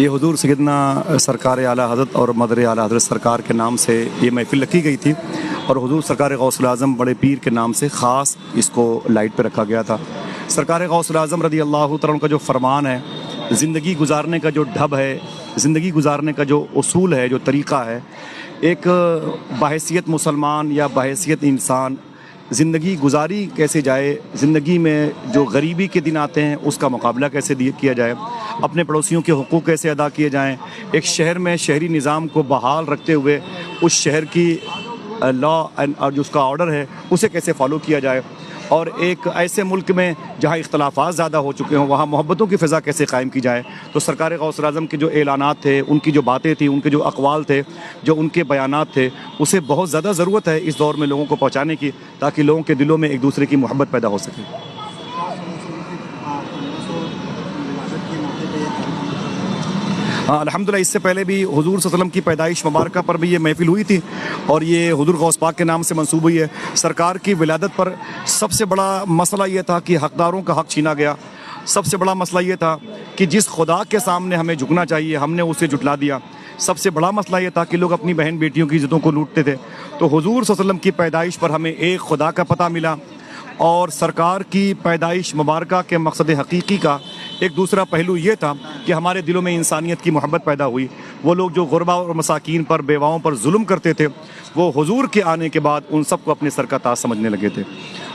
یہ حضور سیدنا سرکار اعلیٰ حضرت اور مدر اعلیٰ حضرت سرکار کے نام سے یہ محفل رکھی گئی تھی، اور حضور سرکار غوث الاعظم بڑے پیر کے نام سے خاص اس کو لائٹ پہ رکھا گیا تھا۔ سرکار غوث الاعظم رضی اللہ تعالیٰ عنہ کا جو فرمان ہے، زندگی گزارنے کا جو ڈھب ہے، زندگی گزارنے کا جو اصول ہے، جو طریقہ ہے، ایک بحیثیت مسلمان یا بحیثیت انسان زندگی گزاری کیسے جائے، زندگی میں جو غریبی کے دن آتے ہیں اس کا مقابلہ کیسے کیا جائے، اپنے پڑوسیوں کے حقوق کیسے ادا کیے جائیں، ایک شہر میں شہری نظام کو بحال رکھتے ہوئے اس شہر کی لا اور جو اس کا آرڈر ہے اسے کیسے فالو کیا جائے، اور ایک ایسے ملک میں جہاں اختلافات زیادہ ہو چکے ہوں وہاں محبتوں کی فضا کیسے قائم کی جائے۔ تو سرکار غوث الاعظم کے جو اعلانات تھے، ان کی جو باتیں تھیں، ان کے جو اقوال تھے، جو ان کے بیانات تھے، اسے بہت زیادہ ضرورت ہے اس دور میں لوگوں کو پہنچانے کی، تاکہ لوگوں کے دلوں میں ایک دوسرے کی محبت پیدا ہو سکے۔ الحمدللہ اس سے پہلے بھی حضور صلی اللہ علیہ وسلم کی پیدائش مبارکہ پر بھی یہ محفل ہوئی تھی، اور یہ حضور غوث پاک کے نام سے منسوب ہوئی ہے۔ سرکار کی ولادت پر سب سے بڑا مسئلہ یہ تھا کہ حقداروں کا حق چھینا گیا، سب سے بڑا مسئلہ یہ تھا کہ جس خدا کے سامنے ہمیں جھکنا چاہیے ہم نے اسے جھٹلا دیا، سب سے بڑا مسئلہ یہ تھا کہ لوگ اپنی بہن بیٹیوں کی عزتوں کو لوٹتے تھے۔ تو حضور صلی اللہ علیہ وسلم کی پیدائش پر ہمیں ایک خدا کا پتہ ملا، اور سرکار کی پیدائش مبارکہ کے مقصد حقیقی کا ایک دوسرا پہلو یہ تھا کہ ہمارے دلوں میں انسانیت کی محبت پیدا ہوئی۔ وہ لوگ جو غربا اور مساکین پر، بیواؤں پر ظلم کرتے تھے، وہ حضور کے آنے کے بعد ان سب کو اپنے سر کا تاج سمجھنے لگے تھے،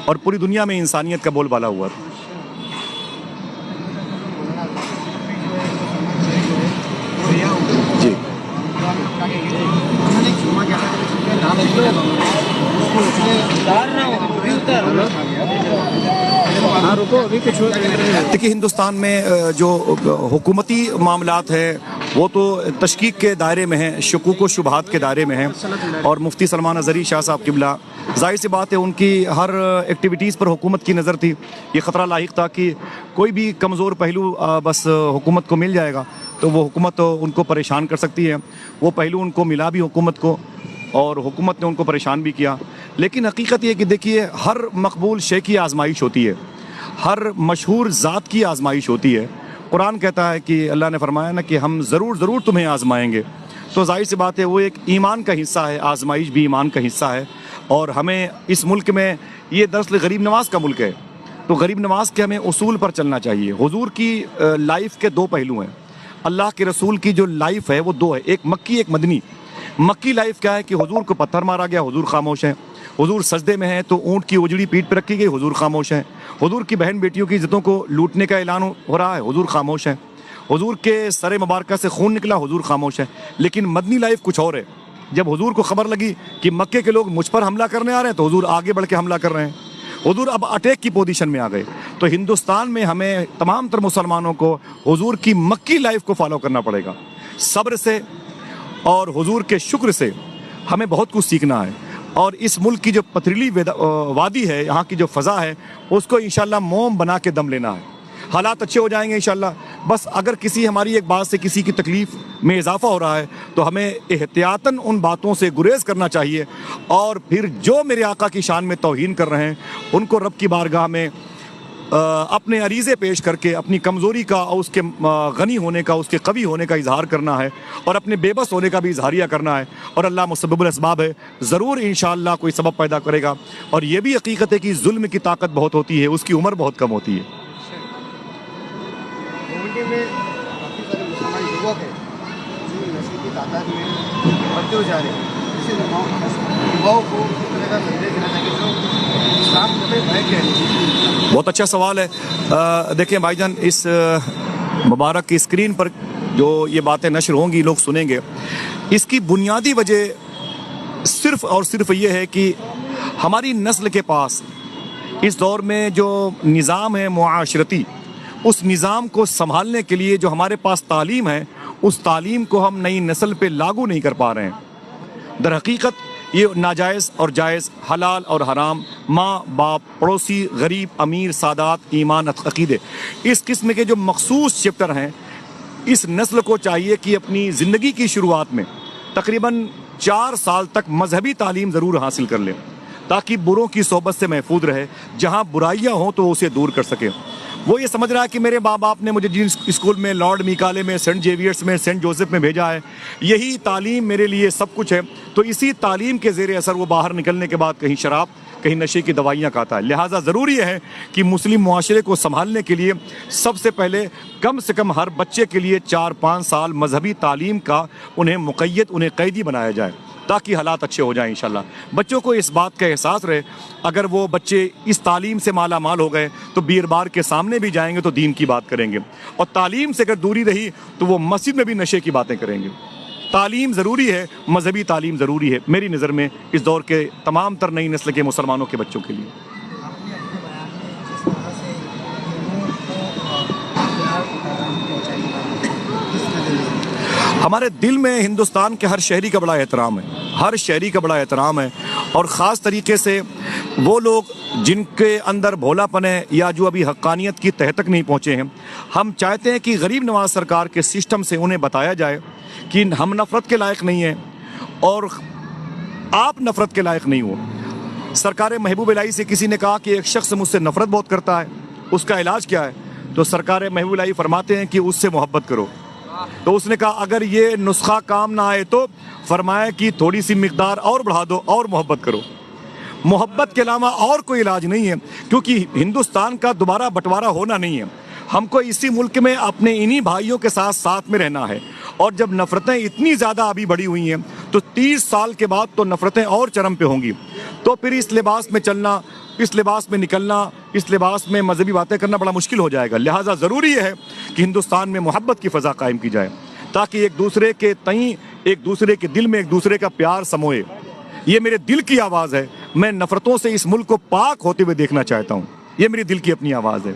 اور پوری دنیا میں انسانیت کا بول بالا ہوا تھا۔ جی دیکھیے، ہندوستان میں جو حکومتی معاملات ہیں وہ تو تشکیک کے دائرے میں ہیں، شکوک و شبہات کے دائرے میں ہیں، اور مفتی سلمان اظہری شاہ صاحب قبلہ، ظاہر سی بات ہے ان کی ہر ایکٹیویٹیز پر حکومت کی نظر تھی۔ یہ خطرہ لاحق تھا کہ کوئی بھی کمزور پہلو بس حکومت کو مل جائے گا تو وہ حکومت ان کو پریشان کر سکتی ہے۔ وہ پہلو ان کو ملا بھی حکومت کو، اور حکومت نے ان کو پریشان بھی کیا۔ لیکن حقیقت یہ کہ دیکھیے، ہر مقبول شے کی آزمائش ہوتی ہے، ہر مشہور ذات کی آزمائش ہوتی ہے۔ قرآن کہتا ہے کہ اللہ نے فرمایا نا کہ ہم ضرور تمہیں آزمائیں گے، تو ظاہر سی بات ہے وہ ایک ایمان کا حصہ ہے، آزمائش بھی ایمان کا حصہ ہے۔ اور ہمیں اس ملک میں، یہ دراصل غریب نواز کا ملک ہے، تو غریب نواز کے ہمیں اصول پر چلنا چاہیے۔ حضور کی لائف کے دو پہلو ہیں، اللہ کے رسول کی جو لائف ہے وہ دو ہے، ایک مکی ایک مدنی۔ مکی لائف کیا ہے کہ حضور کو پتھر مارا گیا، حضور خاموش ہیں۔ حضور سجدے میں ہیں تو اونٹ کی اجڑی پیٹھ پہ رکھی گئی، حضور خاموش ہیں۔ حضور کی بہن بیٹیوں کی عزتوں کو لوٹنے کا اعلان ہو رہا ہے، حضور خاموش ہیں۔ حضور کے سر مبارکہ سے خون نکلا، حضور خاموش ہیں۔ لیکن مدنی لائف کچھ اور ہے۔ جب حضور کو خبر لگی کہ مکے کے لوگ مجھ پر حملہ کرنے آ رہے ہیں تو حضور آگے بڑھ کے حملہ کر رہے ہیں، حضور اب اٹیک کی پوزیشن میں آ گئے۔ تو ہندوستان میں ہمیں تمام تر مسلمانوں کو حضور کی مکی لائف کو فالو کرنا پڑے گا، صبر سے اور حضور کے شکر سے ہمیں بہت کچھ سیکھنا ہے۔ اور اس ملک کی جو پتھریلی وادی ہے، یہاں کی جو فضا ہے، اس کو انشاءاللہ موم بنا کے دم لینا ہے۔ حالات اچھے ہو جائیں گے انشاءاللہ۔ بس اگر کسی ہماری ایک بات سے کسی کی تکلیف میں اضافہ ہو رہا ہے تو ہمیں احتیاطاً ان باتوں سے گریز کرنا چاہیے، اور پھر جو میرے آقا کی شان میں توہین کر رہے ہیں ان کو رب کی بارگاہ میں اپنے عریضے پیش کر کے اپنی کمزوری کا اور اس کے غنی ہونے کا، اس کے قوی ہونے کا اظہار کرنا ہے، اور اپنے بے بس ہونے کا بھی اظہاریہ کرنا ہے۔ اور اللہ مسبب الاسباب ہے، ضرور انشاءاللہ کوئی سبب پیدا کرے گا۔ اور یہ بھی حقیقت ہے کہ ظلم کی طاقت بہت ہوتی ہے، اس کی عمر بہت کم ہوتی ہے۔ میں کافی سارے مسلمان یوک ہیں جو نشے کی تعداد میں بڑھتے ہوئے جا رہے ہیں، اس سے یواؤں کو اس طرح کا سنجھے دینا چاہیے جو اسلام میں بھائی کیا ہے۔ بہت اچھا سوال ہے۔ دیکھیں بھائی جان، اس مبارک کی اسکرین پر جو یہ باتیں نشر ہوں گی، لوگ سنیں گے، اس کی بنیادی وجہ صرف اور صرف یہ ہے کہ ہماری نسل کے پاس اس دور میں جو نظام ہے معاشرتی، اس نظام کو سنبھالنے کے لیے جو ہمارے پاس تعلیم ہے، اس تعلیم کو ہم نئی نسل پہ لاگو نہیں کر پا رہے ہیں۔ در حقیقت یہ ناجائز اور جائز، حلال اور حرام، ماں باپ، پڑوسی، غریب، امیر، سادات، ایمان، عقیدے، اس قسم کے جو مخصوص چیپٹر ہیں، اس نسل کو چاہیے کہ اپنی زندگی کی شروعات میں تقریباً 4 سال تک مذہبی تعلیم ضرور حاصل کر لیں، تاکہ بروں کی صحبت سے محفوظ رہے، جہاں برائیاں ہوں تو اسے دور کر سکے۔ وہ یہ سمجھ رہا ہے کہ میرے ماں باپ نے مجھے جن اسکول میں، لارڈ میکالے میں، سینٹ جیویئرس میں، سینٹ جوزف میں بھیجا ہے، یہی تعلیم میرے لیے سب کچھ ہے، تو اسی تعلیم کے زیر اثر وہ باہر نکلنے کے بعد کہیں شراب، کہیں نشے کی دوائیاں کھاتا ہے۔ لہٰذا ضروری ہے کہ مسلم معاشرے کو سنبھالنے کے لیے سب سے پہلے کم سے کم ہر بچے کے لیے 4-5 سال مذہبی تعلیم کا انہیں مقید، انہیں قیدی بنایا جائے، تاکہ حالات اچھے ہو جائیں انشاءاللہ۔ بچوں کو اس بات کا احساس رہے، اگر وہ بچے اس تعلیم سے مالا مال ہو گئے تو بیر بار کے سامنے بھی جائیں گے تو دین کی بات کریں گے، اور تعلیم سے اگر دوری رہی تو وہ مسجد میں بھی نشے کی باتیں کریں گے۔ تعلیم ضروری ہے، مذہبی تعلیم ضروری ہے میری نظر میں اس دور کے تمام تر نئی نسل کے مسلمانوں کے بچوں کے لیے۔ ہمارے دل میں ہندوستان کے ہر شہری کا بڑا احترام ہے، ہر شہری کا بڑا احترام ہے، اور خاص طریقے سے وہ لوگ جن کے اندر بھولا پن ہے یا جو ابھی حقانیت کی تہ تک نہیں پہنچے ہیں، ہم چاہتے ہیں کہ غریب نواز سرکار کے سسٹم سے انہیں بتایا جائے کہ ہم نفرت کے لائق نہیں ہیں اور آپ نفرت کے لائق نہیں ہو۔ سرکار محبوب الہی سے کسی نے کہا کہ ایک شخص مجھ سے نفرت بہت کرتا ہے، اس کا علاج کیا ہے؟ تو سرکار محبوب الہی فرماتے ہیں کہ اس سے محبت کرو۔ تو اس نے کہا اگر یہ نسخہ کام نہ آئے تو فرمایا کہ تھوڑی سی مقدار اور بڑھا دو اور محبت کرو۔ محبت کے علاوہ اور کوئی علاج نہیں ہے، کیونکہ ہندوستان کا دوبارہ بٹوارا ہونا نہیں ہے، ہم کو اسی ملک میں اپنے انہی بھائیوں کے ساتھ میں رہنا ہے، اور جب نفرتیں اتنی زیادہ ابھی بڑھی ہوئی ہیں تو 30 سال کے بعد تو نفرتیں اور چرم پہ ہوں گی، تو پھر اس لباس میں چلنا، اس لباس میں نکلنا، اس لباس میں مذہبی باتیں کرنا بڑا مشکل ہو جائے گا۔ لہٰذا ضروری ہے کہ ہندوستان میں محبت کی فضا قائم کی جائے، تاکہ ایک دوسرے کے تئیں، ایک دوسرے کے دل میں ایک دوسرے کا پیار سموئے۔ یہ میرے دل کی آواز ہے، میں نفرتوں سے اس ملک کو پاک ہوتے ہوئے دیکھنا چاہتا ہوں، یہ میری دل کی اپنی آواز ہے۔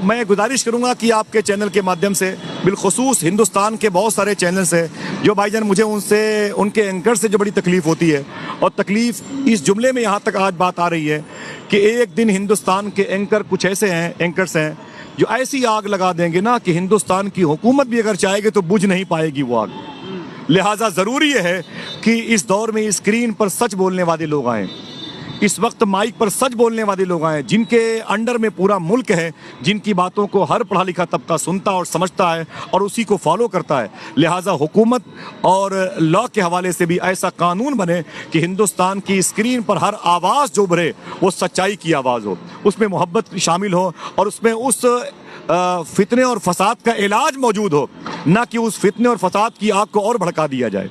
میں گزارش کروں گا کہ آپ کے چینل کے مادھیم سے، بالخصوص ہندوستان کے بہت سارے چینلز ہیں جو بھائی جان مجھے ان کے اینکر سے جو بڑی تکلیف ہوتی ہے، اور تکلیف اس جملے میں یہاں تک آج بات آ رہی ہے کہ ایک دن ہندوستان کے اینکر کچھ ایسے ہیں، اینکرز ہیں جو ایسی آگ لگا دیں گے نا کہ ہندوستان کی حکومت بھی اگر چاہے گی تو بجھ نہیں پائے گی وہ آگ۔ لہٰذا ضروری ہے کہ اس دور میں اسکرین پر سچ بولنے والے لوگ آئیں، اس وقت مائک پر سچ بولنے والے لوگ آئیں، جن کے انڈر میں پورا ملک ہے، جن کی باتوں کو ہر پڑھا لکھا طبقہ سنتا اور سمجھتا ہے اور اسی کو فالو کرتا ہے۔ لہٰذا حکومت اور لا کے حوالے سے بھی ایسا قانون بنے کہ ہندوستان کی اسکرین پر ہر آواز جو بھرے وہ سچائی کی آواز ہو، اس میں محبت شامل ہو، اور اس میں اس فتنے اور فساد کا علاج موجود ہو، نہ کہ اس فتنے اور فساد کی آگ کو اور بھڑکا دیا جائے۔